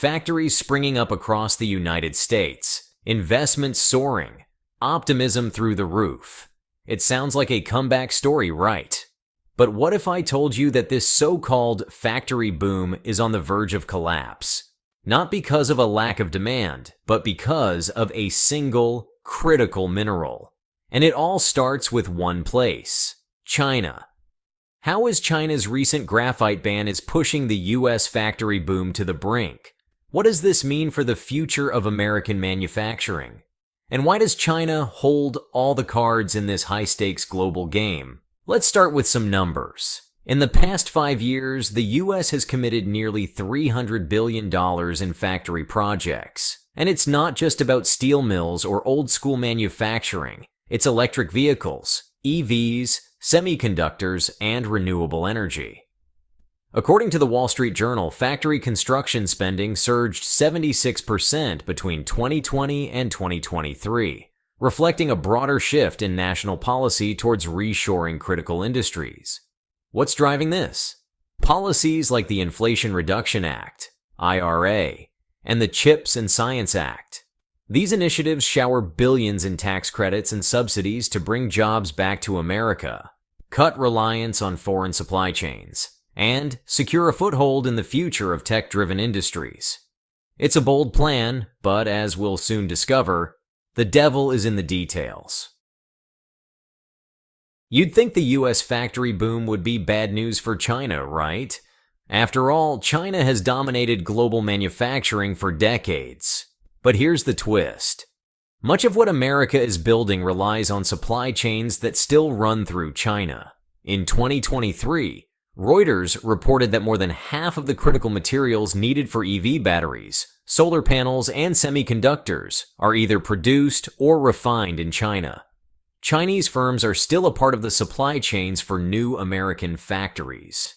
factories springing up across the United States, investments soaring, optimism through the roof. It sounds like a comeback story, right? But what if I told you that this so-called factory boom is on the verge of collapse? Not because of a lack of demand, but because of a single critical mineral. And it all starts with one place: China. How is China's recent graphite ban pushing the US factory boom to the brink? What does this mean for the future of American manufacturing? And why does China hold all the cards in this high-stakes global game? Let's start with some numbers. In the past 5 years, the US has committed nearly $300 billion in factory projects. And it's not just about steel mills or old-school manufacturing. It's electric vehicles, EVs, semiconductors, and renewable energy. According to the Wall Street Journal, factory construction spending surged 76% between 2020 and 2023, reflecting a broader shift in national policy towards reshoring critical industries. What's driving this? Policies like the Inflation Reduction Act, IRA, and the CHIPS and Science Act. These initiatives shower billions in tax credits and subsidies to bring jobs back to America, cut reliance on foreign supply chains, and secure a foothold in the future of tech-driven industries. It's a bold plan, but as we'll soon discover, the devil is in the details. You'd think the US factory boom would be bad news for China, right? After all, China has dominated global manufacturing for decades. But here's the twist. Much of what America is building relies on supply chains that still run through China. In 2023, Reuters reported that more than half of the critical materials needed for EV batteries, solar panels, and semiconductors are either produced or refined in China. Chinese firms are still a part of the supply chains for new American factories.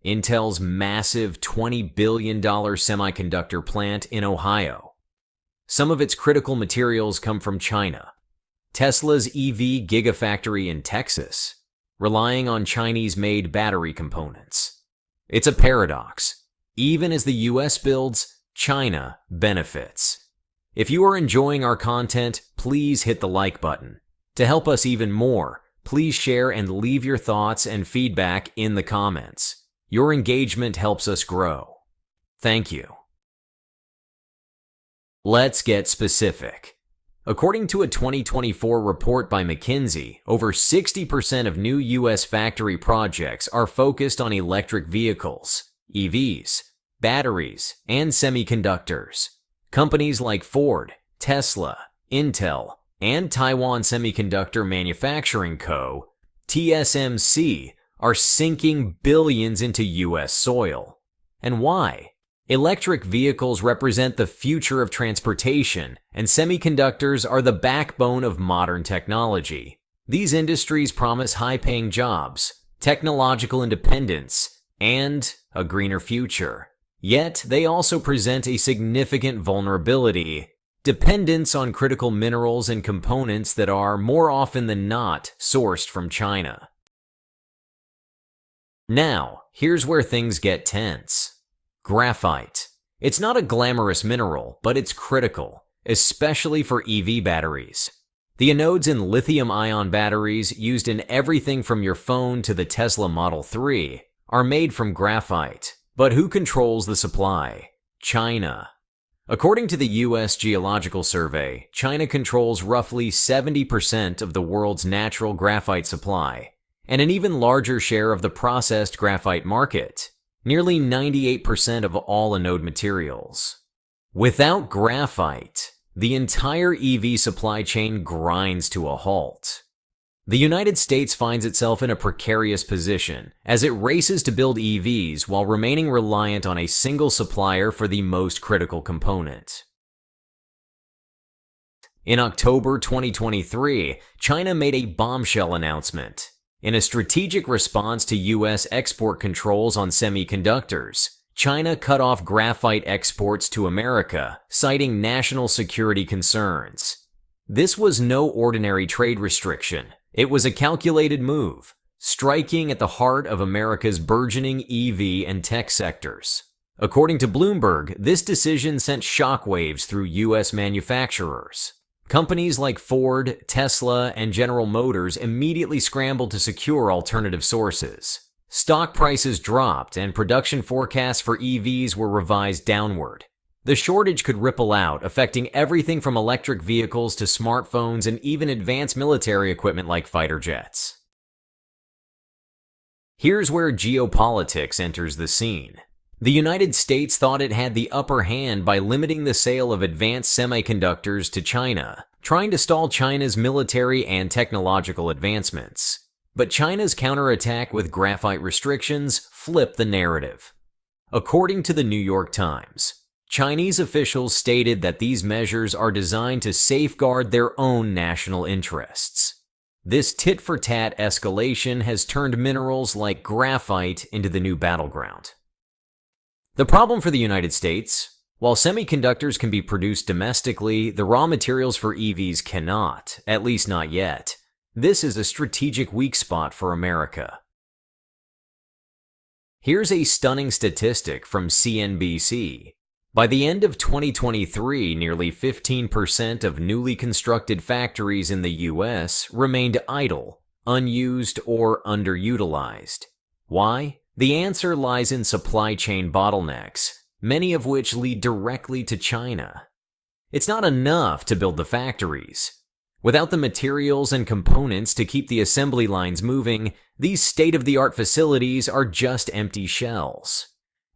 Intel's massive $20 billion semiconductor plant in Ohio. Some of its critical materials come from China. Tesla's EV gigafactory in Texas, relying on Chinese-made battery components. It's a paradox. Even as the US builds, China benefits. If you are enjoying our content, please hit the like button. To help us even more, please share and leave your thoughts and feedback in the comments. Your engagement helps us grow. Thank you. Let's get specific. According to a 2024 report by McKinsey, over 60% of new US factory projects are focused on electric vehicles, EVs, batteries, and semiconductors. Companies like Ford, Tesla, Intel, and Taiwan Semiconductor Manufacturing Co., TSMC, are sinking billions into US soil. And why? Electric vehicles represent the future of transportation, and semiconductors are the backbone of modern technology. These industries promise high-paying jobs, technological independence, and a greener future. Yet, they also present a significant vulnerability: dependence on critical minerals and components that are, more often than not, sourced from China. Now, here's where things get tense. Graphite. It's not a glamorous mineral, but it's critical, especially for EV batteries. The anodes in lithium-ion batteries used in everything from your phone to the Tesla Model 3 are made from graphite. But who controls the supply? China. According to the US Geological Survey, China controls roughly 70% of the world's natural graphite supply, and an even larger share of the processed graphite market. Nearly 98% of all anode materials. Without graphite, the entire EV supply chain grinds to a halt. The United States finds itself in a precarious position as it races to build EVs while remaining reliant on a single supplier for the most critical component. In October 2023, China made a bombshell announcement. In a strategic response to US export controls on semiconductors, China cut off graphite exports to America, citing national security concerns. This was no ordinary trade restriction. It was a calculated move, striking at the heart of America's burgeoning EV and tech sectors. According to Bloomberg, this decision sent shockwaves through U.S. manufacturers. Companies like Ford, Tesla, and General Motors immediately scrambled to secure alternative sources. Stock prices dropped and production forecasts for EVs were revised downward. The shortage could ripple out, affecting everything from electric vehicles to smartphones and even advanced military equipment like fighter jets. Here's where geopolitics enters the scene. The United States thought it had the upper hand by limiting the sale of advanced semiconductors to China, trying to stall China's military and technological advancements. But China's counterattack with graphite restrictions flipped the narrative. According to the New York Times, Chinese officials stated that these measures are designed to safeguard their own national interests. This tit-for-tat escalation has turned minerals like graphite into the new battleground. The problem for the United States: while semiconductors can be produced domestically, the raw materials for EVs cannot, at least not yet. This is a strategic weak spot for America. Here's a stunning statistic from CNBC. By the end of 2023, nearly 15% of newly constructed factories in the U.S. remained idle, unused, or underutilized. Why? The answer lies in supply chain bottlenecks, many of which lead directly to China. It's not enough to build the factories. Without the materials and components to keep the assembly lines moving, these state-of-the-art facilities are just empty shells.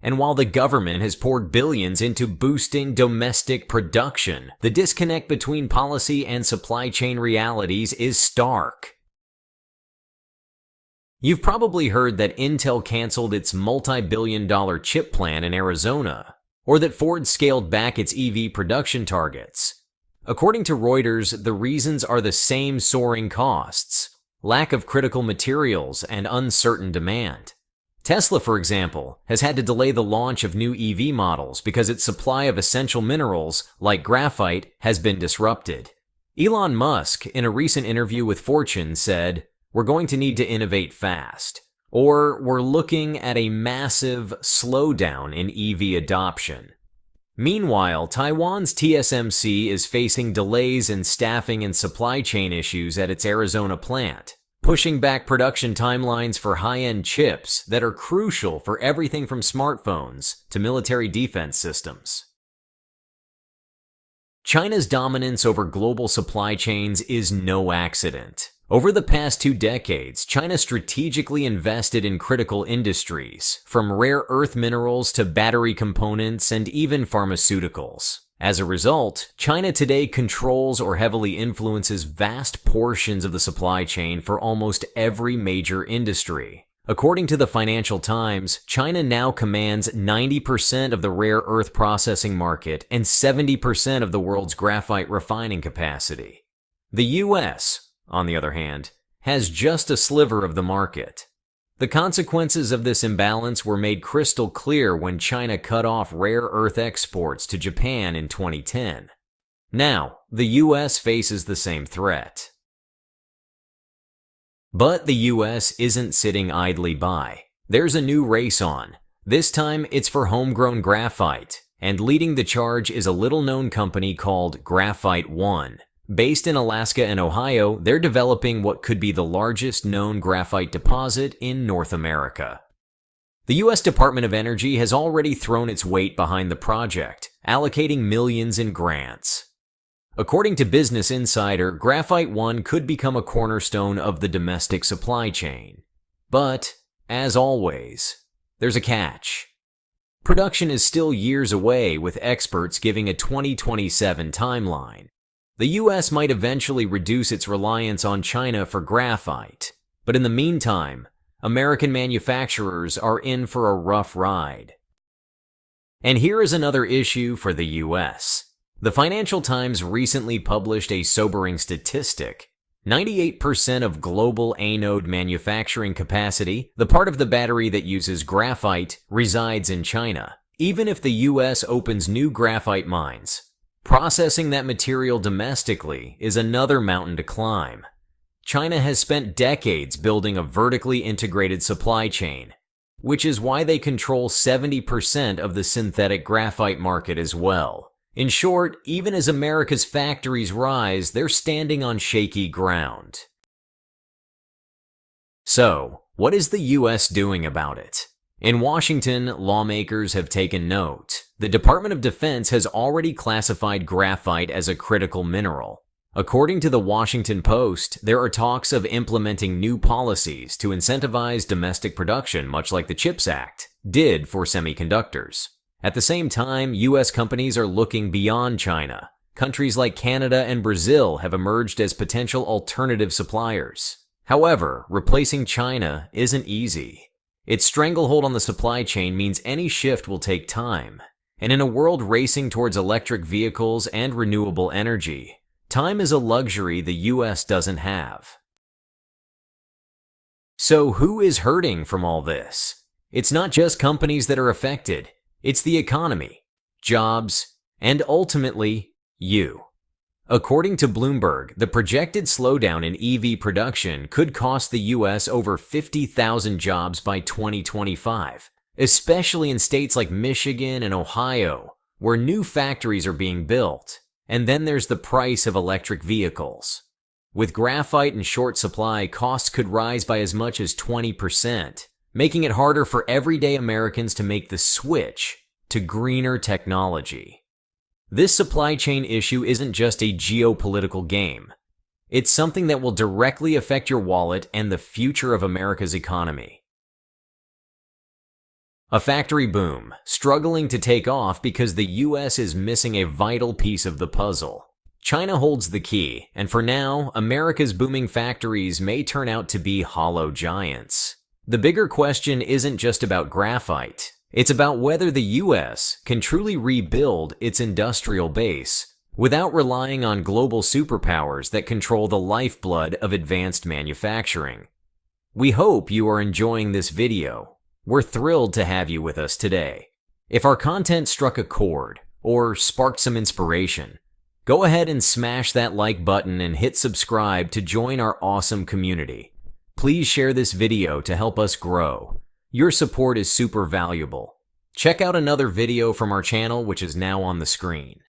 And while the government has poured billions into boosting domestic production, the disconnect between policy and supply chain realities is stark. You've probably heard that Intel canceled its multi-billion-dollar chip plan in Arizona, or that Ford scaled back its EV production targets. According to Reuters, the reasons are the same: soaring costs, lack of critical materials, and uncertain demand. Tesla, for example, has had to delay the launch of new EV models because its supply of essential minerals, like graphite, has been disrupted. Elon Musk, in a recent interview with Fortune, said, "We're going to need to innovate fast," or "We're looking at a massive slowdown in EV adoption." Meanwhile, Taiwan's TSMC is facing delays in staffing and supply chain issues at its Arizona plant, pushing back production timelines for high-end chips that are crucial for everything from smartphones to military defense systems. China's dominance over global supply chains is no accident. Over the past 2 decades, China strategically invested in critical industries, from rare earth minerals to battery components and even pharmaceuticals. As a result, China today controls or heavily influences vast portions of the supply chain for almost every major industry. According to the Financial Times, China now commands 90% of the rare earth processing market and 70% of the world's graphite refining capacity. The U.S., on the other hand, has just a sliver of the market. The consequences of this imbalance were made crystal clear when China cut off rare earth exports to Japan in 2010. Now, the U.S. faces the same threat. But the U.S. isn't sitting idly by. There's a new race on. This time, it's for homegrown graphite, and leading the charge is a little-known company called Graphite One. Based in Alaska and Ohio, they're developing what could be the largest known graphite deposit in North America. The U.S. Department of Energy has already thrown its weight behind the project, allocating millions in grants. According to Business Insider, Graphite One could become a cornerstone of the domestic supply chain. But, as always, there's a catch. Production is still years away, with experts giving a 2027 timeline. The U.S. might eventually reduce its reliance on China for graphite, but in the meantime, American manufacturers are in for a rough ride. And here is another issue for the U.S. The Financial Times recently published a sobering statistic. 98% of global anode manufacturing capacity, the part of the battery that uses graphite, resides in China. Even if the U.S. opens new graphite mines, processing that material domestically is another mountain to climb. China has spent decades building a vertically integrated supply chain, which is why they control 70% of the synthetic graphite market as well. In short, even as America's factories rise, they're standing on shaky ground. So, what is the US doing about it? In Washington, lawmakers have taken note. The Department of Defense has already classified graphite as a critical mineral. According to the Washington Post, there are talks of implementing new policies to incentivize domestic production, much like the CHIPS Act did for semiconductors. At the same time, US companies are looking beyond China. Countries like Canada and Brazil have emerged as potential alternative suppliers. However, replacing China isn't easy. Its stranglehold on the supply chain means any shift will take time. And in a world racing towards electric vehicles and renewable energy, time is a luxury the US doesn't have. So who is hurting from all this? It's not just companies that are affected. It's the economy, jobs, and ultimately, you. According to Bloomberg, the projected slowdown in EV production could cost the US over 50,000 jobs by 2025, especially in states like Michigan and Ohio, where new factories are being built. And then there's the price of electric vehicles. With graphite in short supply, costs could rise by as much as 20%, making it harder for everyday Americans to make the switch to greener technology. This supply chain issue isn't just a geopolitical game. It's something that will directly affect your wallet and the future of America's economy. A factory boom, struggling to take off because the US is missing a vital piece of the puzzle. China holds the key, and for now, America's booming factories may turn out to be hollow giants. The bigger question isn't just about graphite. It's about whether the US can truly rebuild its industrial base without relying on global superpowers that control the lifeblood of advanced manufacturing. We hope you are enjoying this video. We're thrilled to have you with us today. If our content struck a chord or sparked some inspiration, go ahead and smash that like button and hit subscribe to join our awesome community. Please share this video to help us grow. Your support is super valuable. Check out another video from our channel, which is now on the screen.